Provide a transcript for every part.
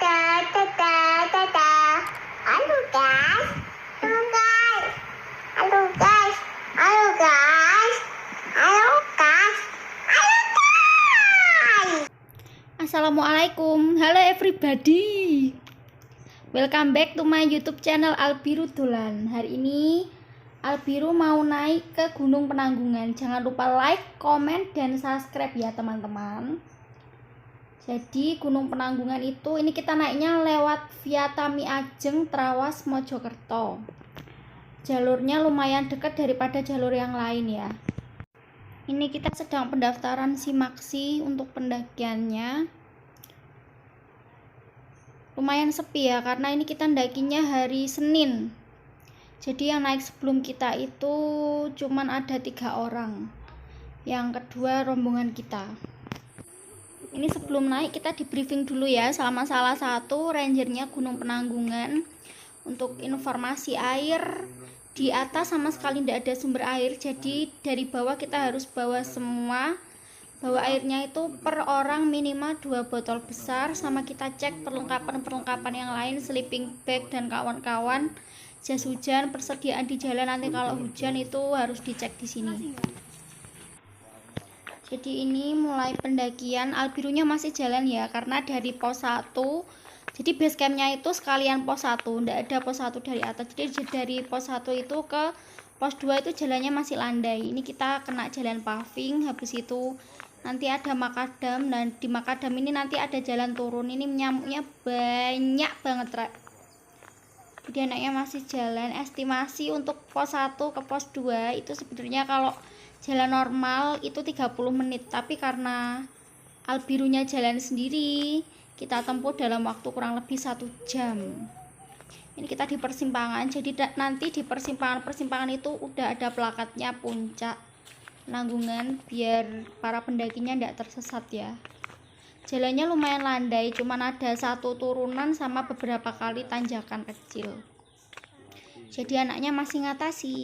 Halo guys, halo guys, halo guys, halo guys, halo guys, halo guys. Assalamualaikum, halo everybody. Welcome back to my YouTube channel Albiru Dolan. Hari ini Albiru mau naik ke Gunung Penanggungan. Jangan lupa like, comment, dan subscribe ya teman-teman. Jadi Gunung Penanggungan itu ini kita naiknya lewat via Tami Ajeng, Trawas, Mojokerto. Jalurnya lumayan dekat daripada jalur yang lain ya. Ini kita sedang pendaftaran simaksi untuk pendakiannya. Lumayan sepi ya, karena ini kita ndakinya hari Senin. Jadi yang naik sebelum kita itu cuman ada 3 orang. Yang kedua rombongan kita. Ini sebelum naik kita di briefing dulu ya sama salah satu rangernya Gunung Penanggungan untuk informasi air. Di atas sama sekali tidak ada sumber air, jadi dari bawah kita harus bawa semua. Bawa airnya itu per orang minimal 2 botol besar, sama kita cek perlengkapan yang lain, sleeping bag dan kawan-kawan, jas hujan, persediaan di jalan nanti kalau hujan itu harus dicek di sini. Jadi ini mulai pendakian, Albirunya masih jalan ya, karena dari pos 1, jadi base campnya itu sekalian pos 1, tidak ada pos 1 dari atas. Jadi dari pos 1 itu ke pos 2 itu jalannya masih landai. Ini kita kena jalan paving, habis itu nanti ada makadam, dan di makadam ini nanti ada jalan turun. Ini nyamuknya banyak banget, Rek. Jadi anaknya masih jalan. Estimasi untuk pos 1 ke pos 2 itu sebenarnya kalau jalan normal itu 30 menit, tapi karena Albirunya jalan sendiri, kita tempuh dalam waktu kurang lebih 1 jam. Ini kita di persimpangan, jadi nanti di persimpangan itu udah ada plakatnya Puncak Penanggungan biar para pendakinya tidak tersesat ya. Jalannya lumayan landai, cuman ada 1 turunan sama beberapa kali tanjakan kecil. Jadi anaknya masih ngatasi.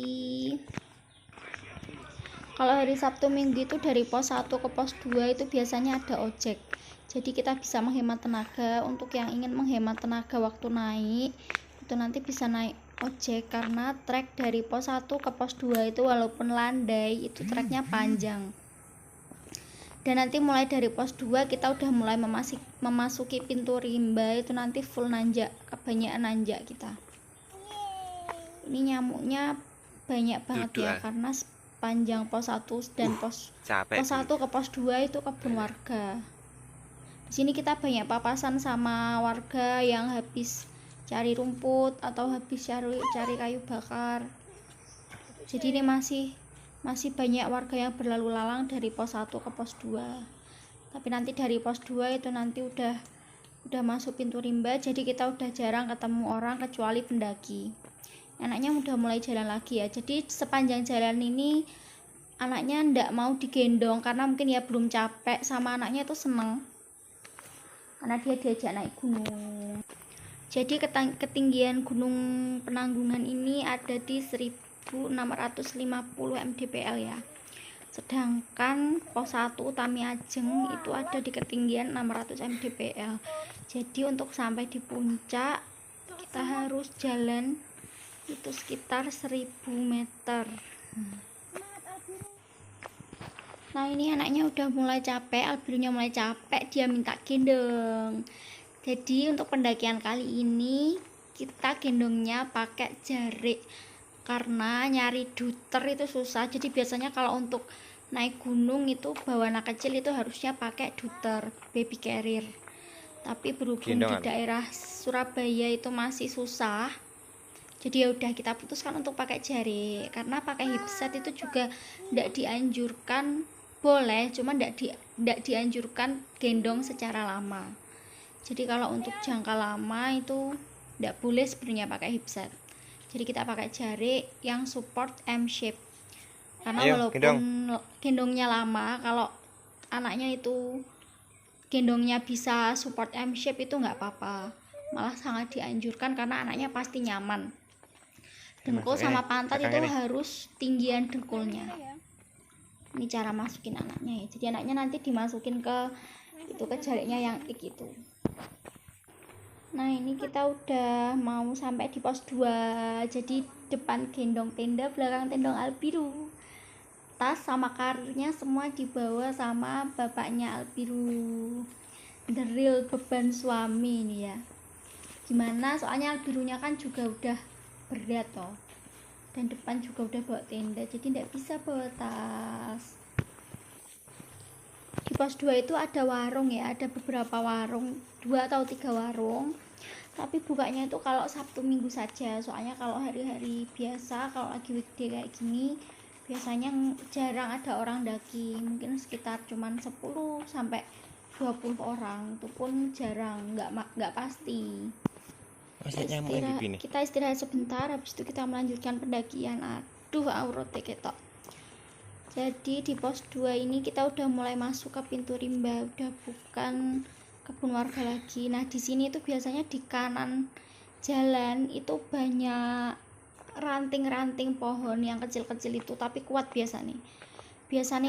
Kalau hari Sabtu Minggu itu dari pos 1 ke pos 2 itu biasanya ada ojek. Jadi kita bisa menghemat tenaga. Untuk yang ingin menghemat tenaga waktu naik, itu nanti bisa naik ojek, karena trek dari pos 1 ke pos 2 itu walaupun landai itu treknya panjang. Dan nanti mulai dari pos 2 kita udah mulai memasuki pintu rimba, itu nanti full nanjak, kebanyakan nanjak kita. Ini nyamuknya banyak banget ya, karena panjang pos 1 dan pos 1 ke pos 2 itu kebun warga. Di sini kita banyak papasan sama warga yang habis cari rumput atau habis cari kayu bakar. Jadi ini masih banyak warga yang berlalu lalang dari pos 1 ke pos 2. Tapi nanti dari pos 2 itu nanti udah masuk pintu rimba, jadi kita udah jarang ketemu orang kecuali pendaki. Anaknya udah mulai jalan lagi ya. Jadi sepanjang jalan ini anaknya ndak mau digendong karena mungkin ya belum capek, sama anaknya itu seneng karena dia diajak naik gunung. Jadi ketinggian Gunung Penanggungan ini ada di 1650 mdpl ya. Sedangkan pos 1 Tami Ajeng itu ada di ketinggian 600 mdpl. Jadi untuk sampai di puncak kita harus jalan itu sekitar 1000 meter. Nah ini anaknya udah mulai capek, Albirunya mulai capek, dia minta gendong. Jadi untuk pendakian kali ini kita gendongnya pakai jarik, karena nyari duter itu susah. Jadi biasanya kalau untuk naik gunung itu bawa anak kecil itu harusnya pakai duter baby carrier. Tapi berhubung di daerah Surabaya itu masih susah, jadi ya udah kita putuskan untuk pakai jarik, karena pakai hipset itu juga tidak dianjurkan, boleh cuma tidak dianjurkan gendong secara lama. Jadi kalau untuk jangka lama itu tidak boleh sebenarnya pakai hipset. Jadi kita pakai jarik yang support M shape, karena walaupun gendongnya lama, kalau anaknya itu gendongnya bisa support M shape itu nggak apa-apa, malah sangat dianjurkan karena anaknya pasti nyaman. Dengkul sama pantat itu harus tinggian dengkulnya. Ini cara masukin anaknya ya. Jadi anaknya nanti dimasukin ke jariknya yang itu. Nah ini kita udah mau sampai di pos 2. Jadi depan gendong tenda, belakang tendong Albiru. Tas sama karirnya semua dibawa sama bapaknya Albiru. The real beban suami ini ya. Gimana soalnya Albirunya kan juga udah berat toh. Dan depan juga udah bawa tenda, jadi tidak bisa bawa tas. Di pos 2 itu ada warung ya, ada beberapa warung, 2 atau 3 warung. Tapi bukanya itu kalau Sabtu Minggu saja, soalnya kalau hari-hari biasa, kalau lagi weekday kayak gini, biasanya jarang ada orang daki, mungkin sekitar cuman 10 sampai 20 orang, itu pun jarang, nggak pasti. Kita istirahat sebentar, habis itu kita melanjutkan pendakian. Aduh, aurat ketok. Jadi di pos 2 ini kita udah mulai masuk ke pintu rimba, udah bukan kebun warga lagi. Nah di sini tuh biasanya di kanan jalan itu banyak ranting-ranting pohon yang kecil-kecil itu, tapi kuat biasanya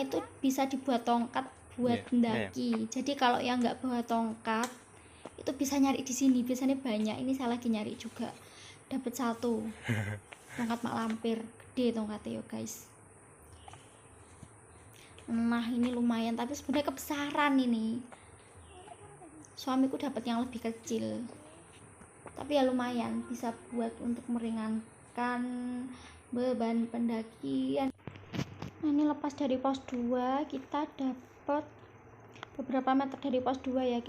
itu bisa dibuat tongkat buat mendaki. Jadi kalau yang nggak bawa tongkat itu bisa nyari di sini, biasanya banyak. Ini saya lagi nyari juga, dapat 1 tongkat mak lampir, gede tongkatnya yo guys. Nah ini lumayan, tapi sebenarnya kebesaran ini. Suamiku dapat yang lebih kecil, tapi ya lumayan bisa buat untuk meringankan beban pendakian. Nah ini lepas dari pos 2 kita dapat beberapa meter dari pos 2 ya,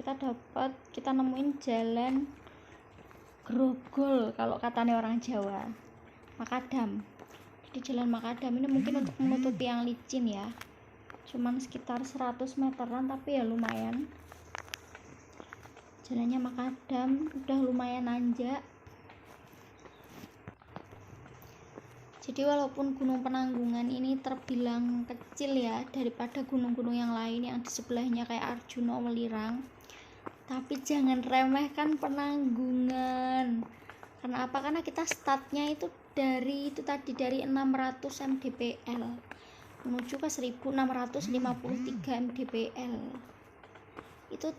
kita nemuin jalan grogol kalau katanya orang Jawa, makadam. Jadi jalan makadam ini mungkin untuk menutupi yang licin ya, cuman sekitar 100 meteran, tapi ya lumayan. Jalannya makadam, udah lumayan nanjak. Jadi walaupun Gunung Penanggungan ini terbilang kecil ya daripada gunung-gunung yang lain yang di sebelahnya kayak Arjuna, Welirang, tapi jangan remehkan Penanggungan. Karena apa? Karena kita startnya itu dari 600 mdpl menuju ke 1653 mdpl. Itu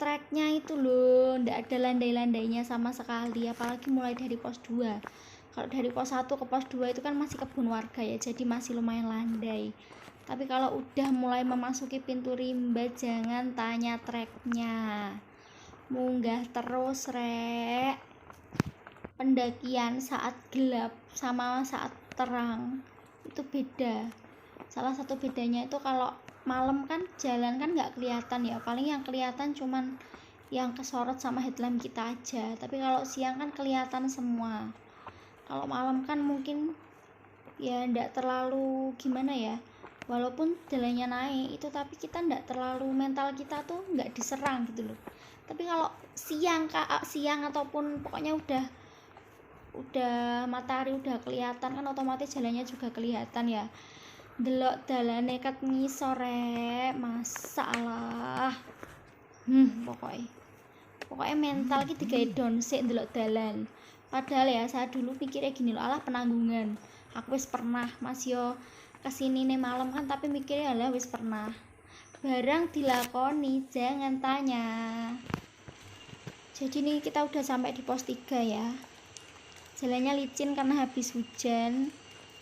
treknya itu loh, ndak ada landai-landainya sama sekali, apalagi mulai dari pos 2. Kalau dari pos 1 ke pos 2 itu kan masih kebun warga ya, jadi masih lumayan landai. Tapi kalau udah mulai memasuki pintu rimba, jangan tanya treknya, munggah terus rek. Pendakian saat gelap sama saat terang itu beda. Salah satu bedanya itu kalau malam kan jalan kan nggak kelihatan ya, paling yang kelihatan cuman yang kesorot sama headlamp kita aja. Tapi kalau siang kan kelihatan semua. Kalau malam kan mungkin ya nggak terlalu gimana ya, walaupun jalannya naik itu, tapi kita nggak terlalu, mental kita tuh nggak diserang gitu loh. Tapi kalau siang ataupun pokoknya udah matahari udah kelihatan kan, otomatis jalannya juga kelihatan ya. Delok dalane ket ngisore masalah. Pokoknya mental ki digawe down sik ndelok dalan. Padahal ya saya dulu pikirnya gini loh, alah Penanggungan aku wis pernah, Mas yo kesini nih malam kan, tapi mikirnya lah wis pernah. Barang dilakoni jangan tanya. Jadi nih kita udah sampai di pos 3 ya. Jalannya licin karena habis hujan.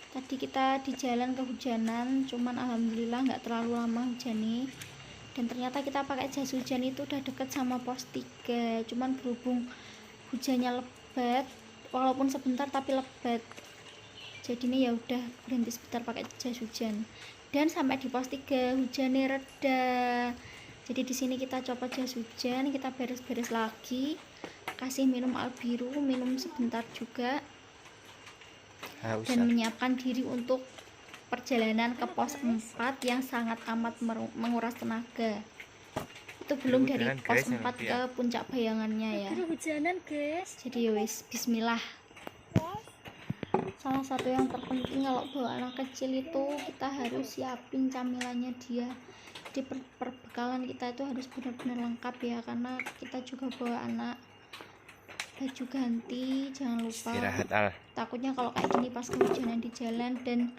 Tadi kita di jalan kehujanan, cuman alhamdulillah nggak terlalu lama hujan nih. Dan ternyata kita pakai jas hujan itu udah deket sama pos 3. Cuman berhubung hujannya lebat, walaupun sebentar tapi lebat, jadi ini ya udah berhenti sebentar pakai jas hujan. Dan sampai di pos 3 hujannya reda. Jadi di sini kita copot jas hujan, kita beres-beres lagi, kasih minum Albiru, minum sebentar juga, dan menyiapkan diri untuk perjalanan ke pos 4 yang sangat amat menguras tenaga. Itu belum dari pos 4 ke puncak bayangannya ya. Hujanan guys. Jadi wis bismillah. Salah satu yang terpenting kalau bawa anak kecil itu kita harus siapin camilannya dia. Jadi perbekalan kita itu harus benar-benar lengkap ya, karena kita juga bawa anak. Baju ganti jangan lupa. Takutnya kalau kayak gini pas kehujanan di jalan, dan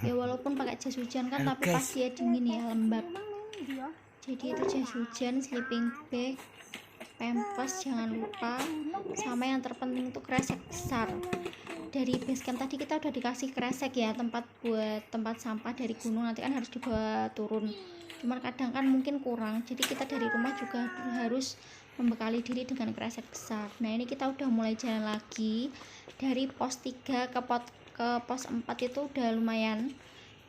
ya walaupun pakai jas hujan kan, tapi pasti ya dingin ya, lembab. Jadi itu jas hujan, sleeping bag, pempes jangan lupa, sama yang terpenting itu kresek besar. Dari base camp tadi kita udah dikasih kresek ya, tempat buat tempat sampah dari gunung, nanti kan harus dibawa turun, cuman kadang kan mungkin kurang, jadi kita dari rumah juga harus membekali diri dengan kresek besar. Nah ini kita udah mulai jalan lagi dari pos 3 ke pos 4 itu udah lumayan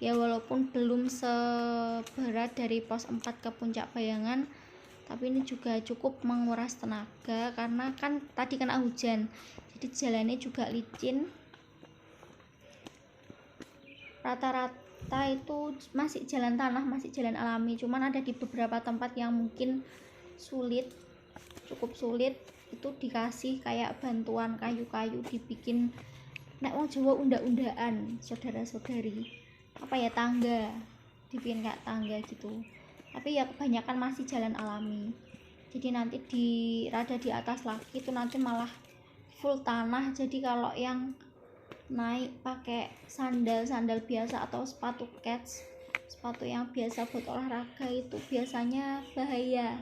ya, walaupun belum seberat dari pos 4 ke puncak Bayangan, tapi ini juga cukup menguras tenaga karena kan tadi kena hujan, jadi jalannya juga licin. Rata-rata itu masih jalan tanah, masih jalan alami, cuman ada di beberapa tempat yang mungkin sulit, cukup sulit, itu dikasih kayak bantuan kayu-kayu, dibikin nek wong Jawa unda-undaan, saudara-saudari, apa ya, tangga, dibikin kayak tangga gitu, tapi ya kebanyakan masih jalan alami. Jadi nanti di rada di atas lagi itu nanti malah full tanah, jadi kalau yang naik pakai sandal biasa atau sepatu kets, sepatu yang biasa buat olahraga, itu biasanya bahaya,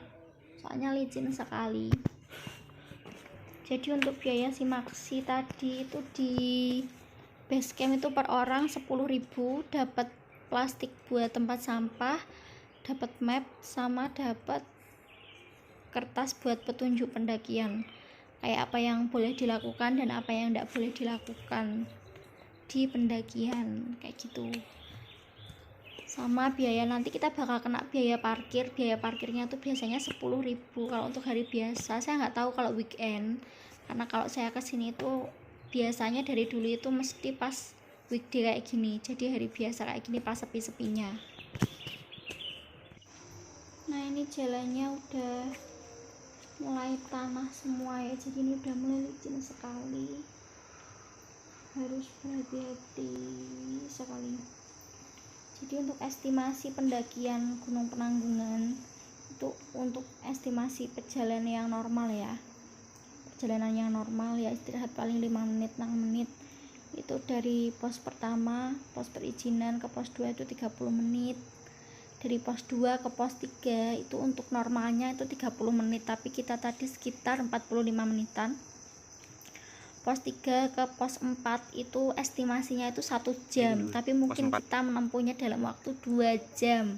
soalnya licin sekali. Jadi untuk biaya simaksi tadi itu di base camp itu per orang 10.000, dapat plastik buat tempat sampah, dapat map, sama dapat kertas buat petunjuk pendakian, kayak apa yang boleh dilakukan dan apa yang tidak boleh dilakukan di pendakian, kayak gitu. Sama biaya, nanti kita bakal kena biaya parkirnya tuh biasanya 10.000 kalau untuk hari biasa. Saya nggak tahu kalau weekend, karena kalau saya kesini itu biasanya dari dulu itu mesti pas weekday kayak gini, jadi hari biasa kayak gini pas sepi-sepinya. Nah ini jalannya udah mulai tanah semua ya, jadi ini udah mulai licin sekali, harus berhati-hati sekali. Jadi untuk estimasi pendakian Gunung Penanggungan itu untuk estimasi perjalanan yang normal ya, perjalanan yang normal ya, istirahat paling 5 menit 6 menit, itu dari pos pertama, pos perizinan ke pos 2 itu 30 menit, dari pos 2 ke pos 3 itu untuk normalnya itu 30 menit, tapi kita tadi sekitar 45 menitan. Pos 3 ke pos 4 itu estimasinya itu 1 jam, tapi mungkin kita menempuhnya dalam waktu 2 jam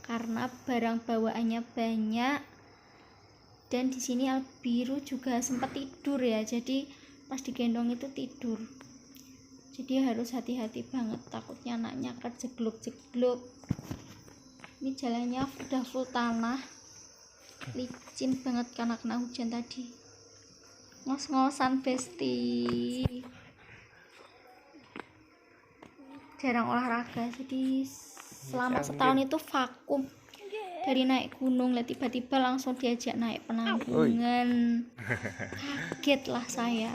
karena barang bawaannya banyak, dan di sini Albiru juga sempat tidur ya, jadi pas digendong itu tidur, jadi harus hati-hati banget, takutnya anaknya kejegluk-jegluk. Ini jalannya udah full tanah, licin banget karena kena hujan tadi. Ngos-ngosan besti, jarang olahraga, jadi selama setahun itu vakum dari naik gunung, lah tiba-tiba langsung diajak naik Penanggungan, kaget lah saya.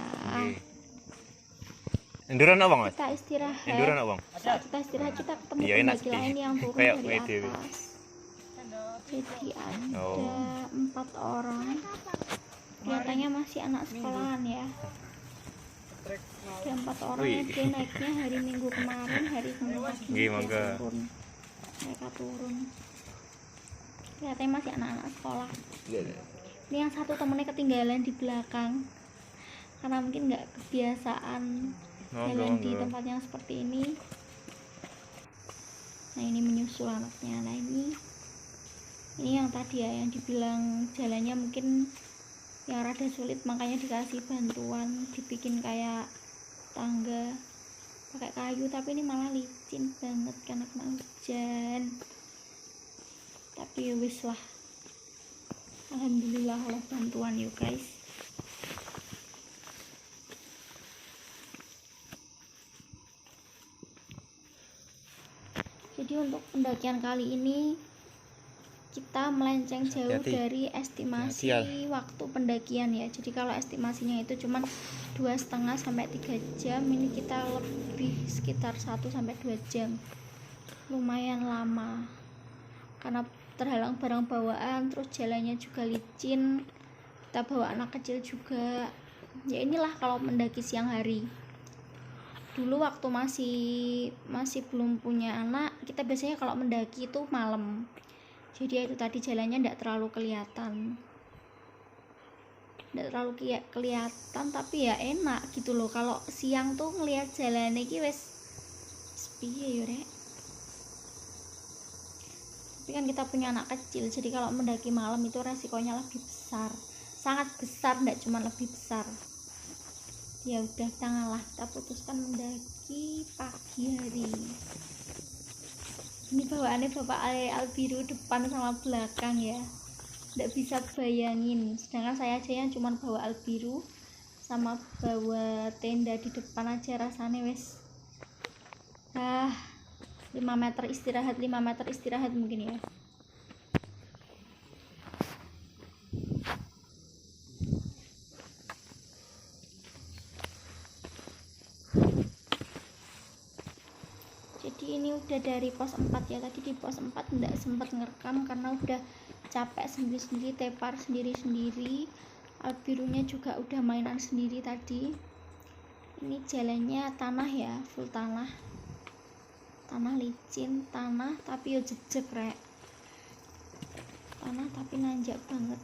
Enduran apa Mas? Kita istirahat, Enduran apa Bang? saat kita istirahat kita ketemu Iya, enak pendaki lain yang turun kayak dari WD. atas, jadi ada 4 orang, kelihatannya masih anak sekolahan ya. Ada 4 orang ya, dia naiknya hari Minggu kemarin, hari Senin pagi dia turun, mereka turun, kelihatannya masih anak-anak sekolah. Ini yang satu temennya ketinggalan di belakang karena mungkin nggak kebiasaan jalan di tempat yang seperti ini. Nah ini menyusul anaknya. Nah ini yang tadi ya, yang dibilang jalannya mungkin yang rada sulit, makanya dikasih bantuan, dibikin kayak tangga pakai kayu, tapi ini malah licin banget karena kena hujan. Tapi wis lah, alhamdulillah oleh bantuan yuk guys. Jadi untuk pendakian kali ini kita melenceng jauh dari estimasi waktu pendakian ya. Jadi kalau estimasinya itu cuma 2,5 sampai 3 jam, ini kita lebih sekitar 1 sampai 2 jam. Lumayan lama karena terhalang barang bawaan, terus jalannya juga licin, kita bawa anak kecil juga. Ya inilah kalau mendaki siang hari. Dulu waktu masih belum punya anak, kita biasanya kalau mendaki itu malam, jadi itu tadi jalannya tidak terlalu kelihatan. nggak terlalu kelihatan, tapi ya enak gitu loh. Kalau siang tuh ngelihat jalan iki wes piye yo rek. Tapi kan kita punya anak kecil, jadi kalau mendaki malam itu resikonya lebih besar, sangat besar, nggak cuma lebih besar. Ya udah, kita ngalah, kita putuskan mendaki pagi hari. Ini bawaannya Bapak Albiru depan sama belakang ya, nggak bisa bayangin. Sedangkan saya aja yang cuma bawa Albiru sama bawa tenda di depan aja rasanya wes 5 meter istirahat, 5 meter istirahat mungkin ya. Jadi ini udah dari pos 4 ya. Tadi di pos 4 enggak sempat ngerekam karena udah capek sendiri-sendiri, tepar sendiri-sendiri. Albirunya juga udah mainan sendiri tadi. Ini jalannya tanah ya, full tanah. Tanah licin, tanah tapi yo jejeg rek. Tanah tapi nanjak banget.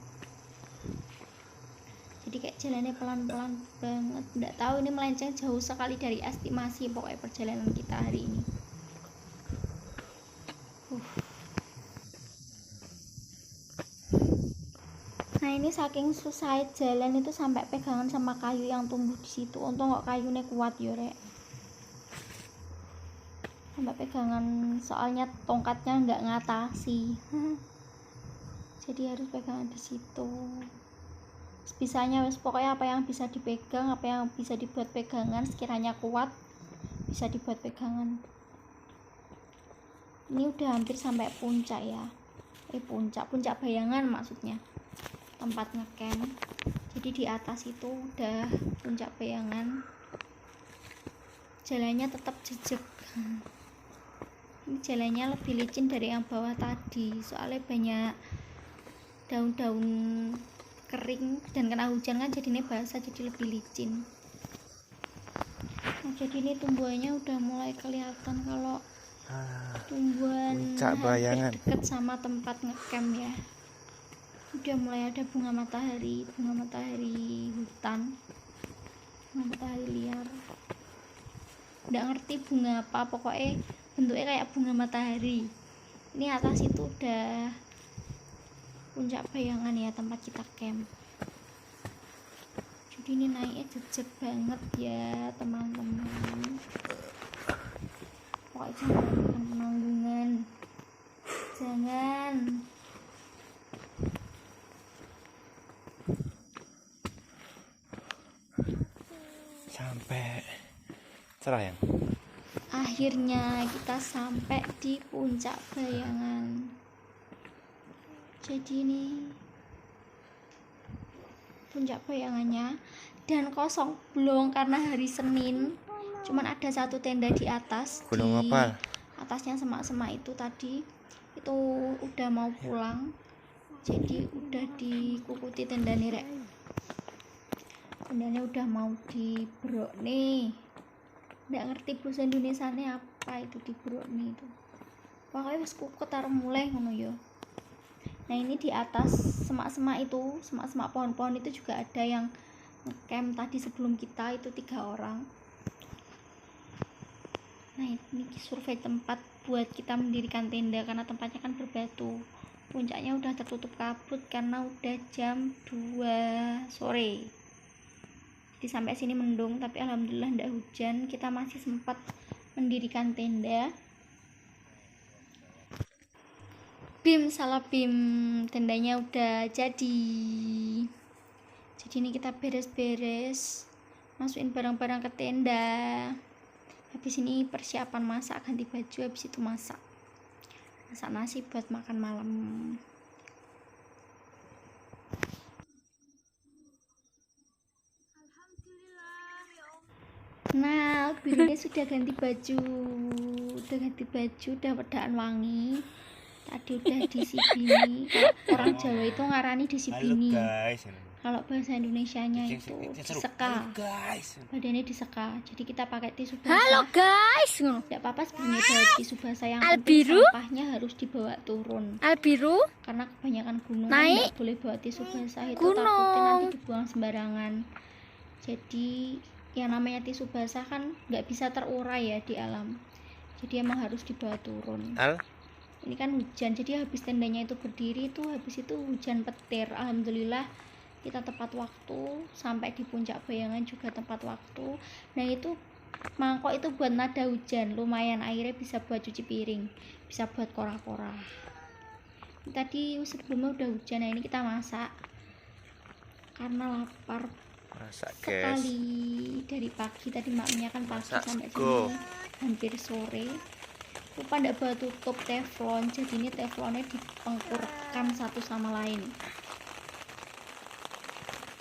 Jadi kayak jalannya pelan-pelan banget. Nggak tahu ini melenceng jauh sekali dari estimasi pokoknya perjalanan kita hari ini. Nah ini saking susah jalan itu sampai pegangan sama kayu yang tumbuh di situ. Untung kok kayunya kuat yo rek. Sampai pegangan, soalnya tongkatnya nggak ngatasi. Jadi harus pegangan di situ. Bisanya wes pokoknya apa yang bisa dipegang, apa yang bisa dibuat pegangan, sekiranya kuat bisa dibuat pegangan. Ini udah hampir sampai puncak ya. Puncak bayangan maksudnya, tempat ngecamp. Jadi di atas itu udah puncak bayangan. Jalannya tetap jejeg. Ini jalannya lebih licin dari yang bawah tadi, soalnya banyak daun-daun kering dan kena hujan kan jadinya basah, jadi lebih licin. Nah, jadi ini tumbuhannya udah mulai kelihatan kalau tumbuhan dekat sama tempat ngecamp ya. Udah mulai ada bunga matahari hutan, bunga matahari liar. Nggak ngerti bunga apa, pokoknya bentuknya kayak bunga matahari. Ini atas itu udah puncak bayangan ya, tempat kita camp. Jadi ini naiknya jejeg banget ya teman-teman. Pokoknya jangan lakukan penanggungan, jangan. Sampai cerah ya. Akhirnya kita sampai di puncak bayangan. Jadi ini puncak bayangannya, dan kosong belum karena hari Senin. Cuman ada satu tenda di atas. Gunung di Mapal. Atasnya semak-semak itu tadi itu udah mau pulang. Jadi udah dikukuti tenda nih rek. Tendanya udah mau dibrok nih. Nggak ngerti bahasa Indonesianya apa itu dibrok nih itu. Pokoknya wis kukut arep mulai ngono ya. Nah ini di atas semak-semak itu, semak-semak pohon-pohon itu juga ada yang ngecamp tadi sebelum kita, itu 3 orang. Nah ini survei tempat buat kita mendirikan tenda karena tempatnya kan berbatu. Puncaknya udah tertutup kabut karena udah jam 2 sore. Jadi sampai sini mendung, tapi alhamdulillah ndak hujan. Kita masih sempat mendirikan tenda. Bim, salah bim, tendanya udah jadi. Jadi ini kita beres-beres, masukin barang-barang ke tenda. Habis ini persiapan masak, ganti baju, habis itu masak nasi buat makan malam. Nah, birunya sudah ganti baju, udah wedaan wangi. Tadi udah disibini. Orang Jawa itu ngarani disibini. Kalau bahasa Indonesianya Yang itu seru. diseka. Halo, guys. Badannya diseka. Jadi kita pakai tisu Halo basah. guys, Tidak apa-apa sebenarnya bawa tisu basah, yang penting Albiru? sampahnya harus dibawa turun. Albiru, Karena kebanyakan gunung Naik nggak boleh bawa tisu basah, itu gunung. takutnya nanti dibuang sembarangan. Jadi yang namanya tisu basah kan nggak bisa terurai ya di alam. Jadi emang harus dibawa turun. Al, Ini kan hujan, jadi habis tendanya itu berdiri tuh, habis itu hujan petir. Alhamdulillah kita tepat waktu, sampai di puncak bayangan juga tepat waktu. Nah itu mangkok itu buat nada hujan, lumayan, airnya bisa buat cuci piring, bisa buat kora-kora. Tadi sebelumnya udah hujan, nah ini kita masak karena lapar masak guys. sekali dari pagi. Tadi maknya kan pagi Masak sampai sego. sini hampir sore. Lupa ndak bawa tutup teflon, jadi ini teflonnya dipengkurkan satu sama lain.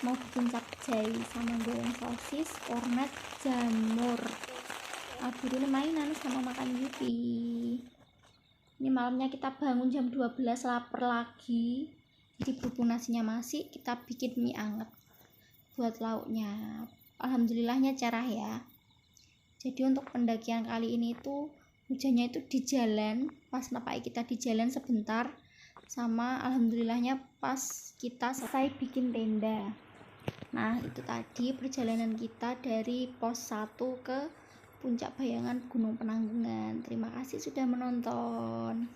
Mau bikin capcay sama goreng sosis, kornet, jamur. Albiru mainan sama makan Yupi. Ini malamnya kita bangun jam 12, lapar lagi. Jadi berhubung nasinya masih, kita bikin mie anget buat lauknya. Alhamdulillahnya cerah ya. Jadi untuk pendakian kali ini tuh hujannya itu di jalan, pas napai kita di jalan sebentar, sama alhamdulillahnya pas kita selesai bikin tenda. Nah itu tadi perjalanan kita dari pos 1 ke puncak bayangan Gunung Penanggungan. Terima kasih sudah menonton.